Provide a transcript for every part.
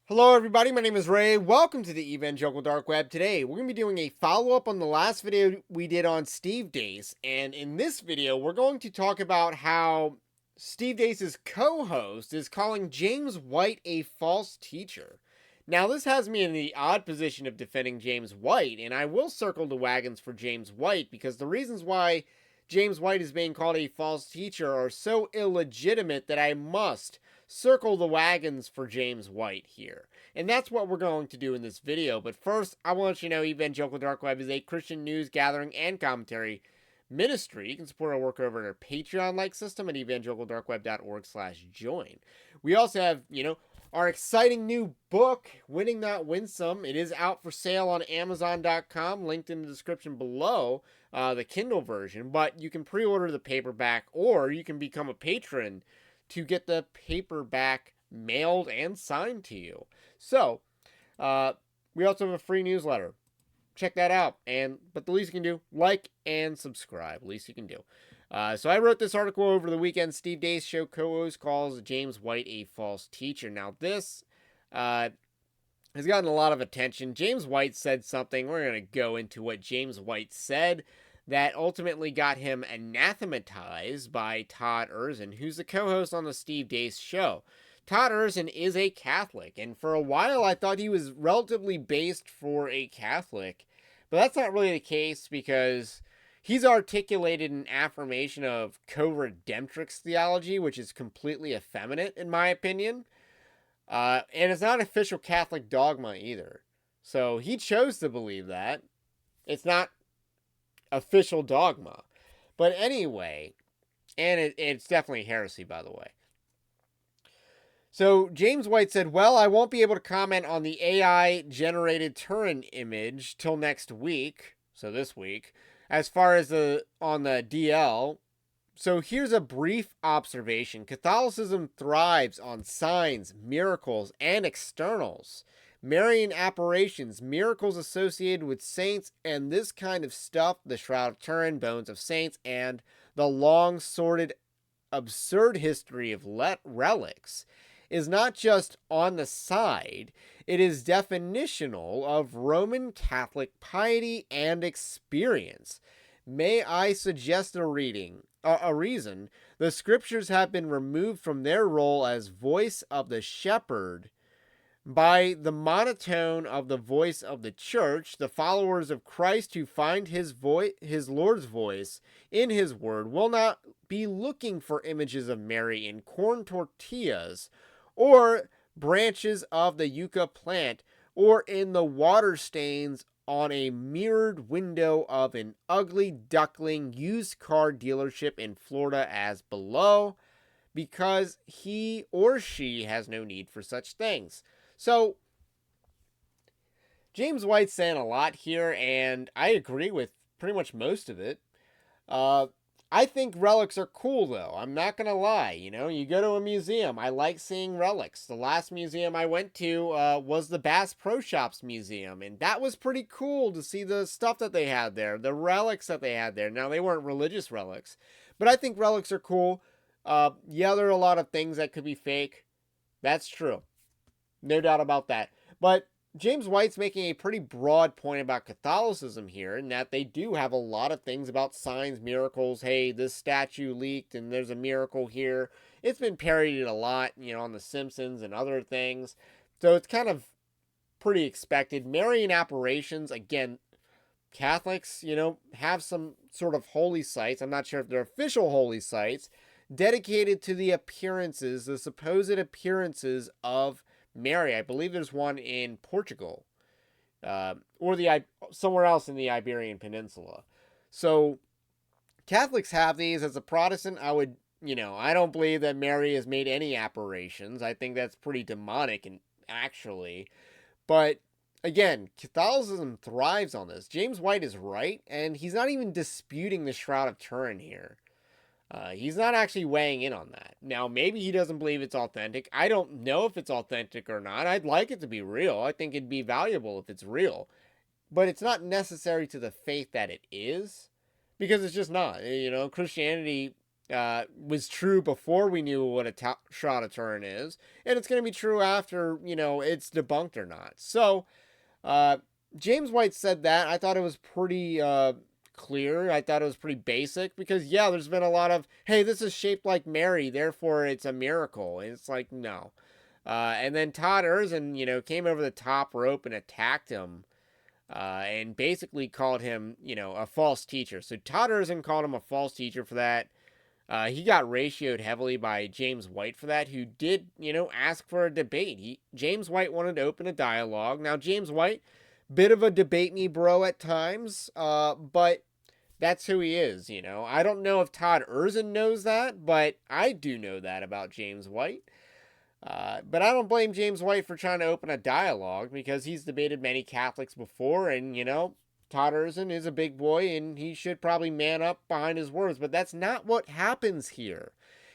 Hello, everybody. My name is Ray. Welcome to the Evangelical Dark Web. Today, we're going to be doing a follow-up on the last video we did on Steve Deace. And in this video, we're going to talk about how Steve Deace's co-host is calling James White a false teacher. Now, this has me in the odd position of defending James White, and I will circle the wagons for James White because the reasons why James White is being called a false teacher are so illegitimate that I must circle the wagons for James White here. And that's what we're going to do in this video. But first, I want you to know Evangelical Dark Web is a Christian news gathering and commentary ministry. You can support our work over at our Patreon-like system at evangelicaldarkweb.org/join. We also have, our exciting new book, Winning Not Winsome. It is out for sale on Amazon.com, linked in the description below, the Kindle version. But you can pre-order the paperback, or you can become a patron to get the paperback mailed and signed to you. So, we also have a free newsletter. Check that out. But the least you can do, like and subscribe. Least you can do. So I wrote this article over the weekend. Steve Deace show co-host calls James White a false teacher. Now this has gotten a lot of attention. James White said something. We're going to go into what James White said that ultimately got him anathematized by Toddersen, who's the co-host on the Steve Deace show. Toddersen is a Catholic, and for a while I thought he was relatively based for a Catholic, but that's not really the case because he's articulated an affirmation of co-redemptrix theology, which is completely effeminate in my opinion, and it's not official Catholic dogma either. So he chose to believe that. It's not official dogma. But anyway, and it's definitely heresy, by the way. So James White said, well, I won't be able to comment on the AI-generated Turin image till next week, so this week, as far as on the DL. So here's a brief observation. Catholicism thrives on signs, miracles, and externals. Marian apparitions, miracles associated with saints, and this kind of stuff, the Shroud of Turin, bones of saints, and the long, sordid, absurd history of relics, is not just on the side, it is definitional of Roman Catholic piety and experience. May I suggest a reason? The scriptures have been removed from their role as voice of the shepherd by the monotone of the voice of the church. The followers of Christ who find his Lord's voice in his word will not be looking for images of Mary in corn tortillas or branches of the yucca plant or in the water stains on a mirrored window of an ugly duckling used car dealership in Florida as below, because he or she has no need for such things. So, James White's saying a lot here, and I agree with pretty much most of it. I think relics are cool, though. I'm not going to lie. You go to a museum. I like seeing relics. The last museum I went to was the Bass Pro Shops Museum, and that was pretty cool to see the stuff that they had there, the relics that they had there. Now, they weren't religious relics, but I think relics are cool. Yeah, there are a lot of things that could be fake. That's true. No doubt about that. But James White's making a pretty broad point about Catholicism here, in that they do have a lot of things about signs, miracles. Hey, this statue leaked and there's a miracle here. It's been parodied a lot, on The Simpsons and other things. So it's kind of pretty expected. Marian apparitions, again, Catholics, have some sort of holy sites. I'm not sure if they're official holy sites, dedicated to the appearances, the supposed appearances of Mary. I believe there's one in Portugal, or somewhere else in the Iberian Peninsula. So Catholics have these. As a Protestant, I don't believe that Mary has made any apparitions. I think that's pretty demonic, and actually, but again, Catholicism thrives on this. James White is right, and he's not even disputing the Shroud of Turin here. He's not actually weighing in on that. Now, maybe he doesn't believe it's authentic. I don't know if it's authentic or not. I'd like it to be real. I think it'd be valuable if it's real. But it's not necessary to the faith that it is, because it's just not. Christianity was true before we knew what a shot of Turin is, and it's going to be true after, it's debunked or not. So, uh, James White said that. I thought it was pretty clear. I thought it was pretty basic because, yeah, there's been a lot of, hey, this is shaped like Mary, therefore it's a miracle. And it's like, no. And then Toddersen, came over the top rope and attacked him and basically called him, a false teacher. So Toddersen called him a false teacher for that. He got ratioed heavily by James White for that, who did, ask for a debate. James White wanted to open a dialogue. Now, James White, bit of a debate me bro at times, but that's who he is, I don't know if Toddersen knows that, but I do know that about James White. But I don't blame James White for trying to open a dialogue because he's debated many Catholics before, and, Toddersen is a big boy and he should probably man up behind his words, but that's not what happens here.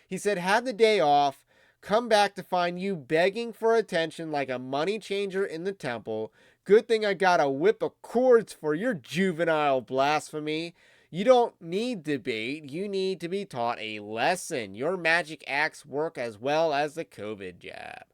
He said, had the day off, come back to find you begging for attention like a money changer in the temple. Good thing I got a whip of cords for your juvenile blasphemy. You don't need debate. You need to be taught a lesson. Your magic acts work as well as the COVID jab.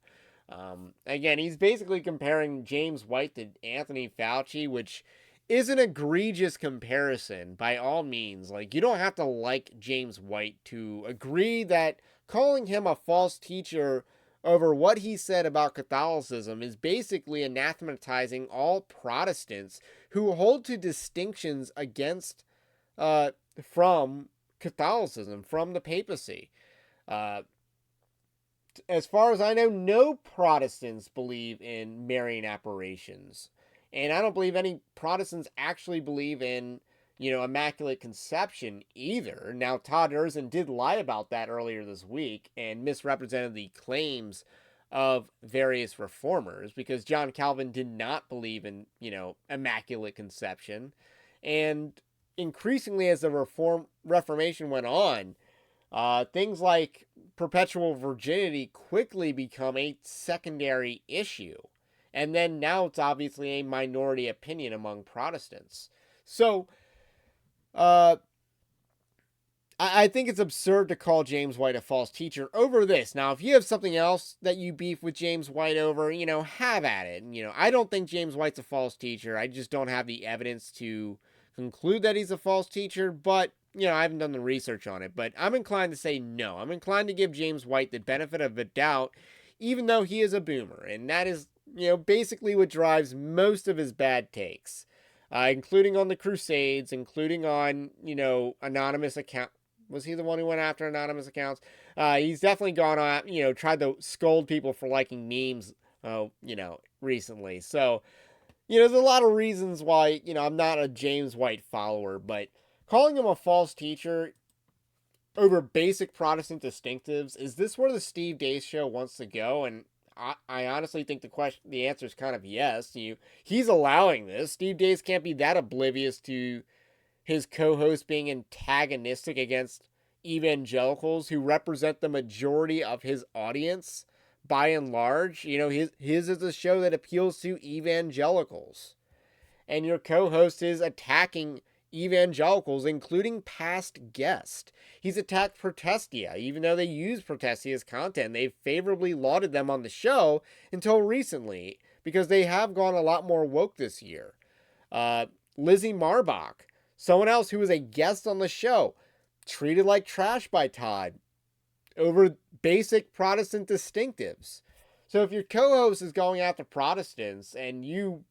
Again, he's basically comparing James White to Anthony Fauci, which is an egregious comparison by all means. Like, you don't have to like James White to agree that calling him a false teacher over what he said about Catholicism is basically anathematizing all Protestants who hold to distinctions against from Catholicism, from the papacy. As far as I know, no Protestants believe in Marian apparitions. And I don't believe any Protestants actually believe in, Immaculate Conception either. Now, Toddersen did lie about that earlier this week and misrepresented the claims of various reformers because John Calvin did not believe in, Immaculate Conception. And increasingly as the Reformation went on, things like perpetual virginity quickly become a secondary issue. And then now it's obviously a minority opinion among Protestants. So, I think it's absurd to call James White a false teacher over this. Now, if you have something else that you beef with James White over, have at it. I don't think James White's a false teacher. I just don't have the evidence to conclude that he's a false teacher, but, I haven't done the research on it. But I'm inclined to say no. I'm inclined to give James White the benefit of the doubt, even though he is a boomer. And that is, basically what drives most of his bad takes, including on the Crusades, including on, anonymous account. Was he the one who went after anonymous accounts? He's definitely gone on, tried to scold people for liking memes, recently. So, there's a lot of reasons why, I'm not a James White follower, but calling him a false teacher over basic Protestant distinctives, is this where the Steve Deace show wants to go? And I honestly think the answer is kind of yes. He's allowing this. Steve Deace can't be that oblivious to his co-host being antagonistic against evangelicals who represent the majority of his audience by and large. His is a show that appeals to evangelicals. And your co-host is attacking evangelicals, including past guests. He's attacked Protestia, even though they use Protestia's content. They've favorably lauded them on the show until recently, because they have gone a lot more woke this year. Lizzie Marbach, someone else who was a guest on the show, treated like trash by Todd over basic Protestant distinctives. So if your co-host is going after Protestants and you,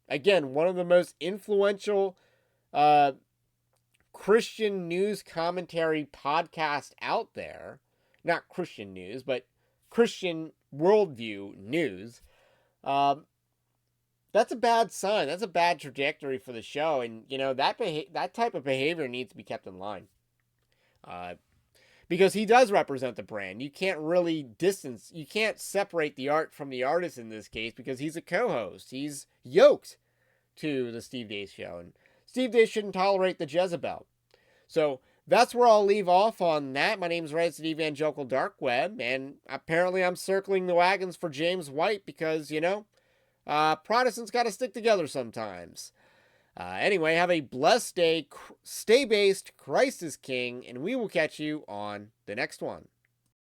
again, one of the most influential Christian news commentary podcast out there, not Christian news, but Christian worldview news, that's a bad sign. That's a bad trajectory for the show. And, that type of behavior needs to be kept in line. Because he does represent the brand. You can't really you can't separate the art from the artist in this case because he's a co-host. He's yoked to the Steve Deace show. And Steve Deace shouldn't tolerate the Jezebel. So that's where I'll leave off on that. My name's Red at Evangelical Dark Web, and apparently I'm circling the wagons for James White because, Protestants got to stick together sometimes. Anyway, have a blessed day. Stay based. Christ is King. And we will catch you on the next one.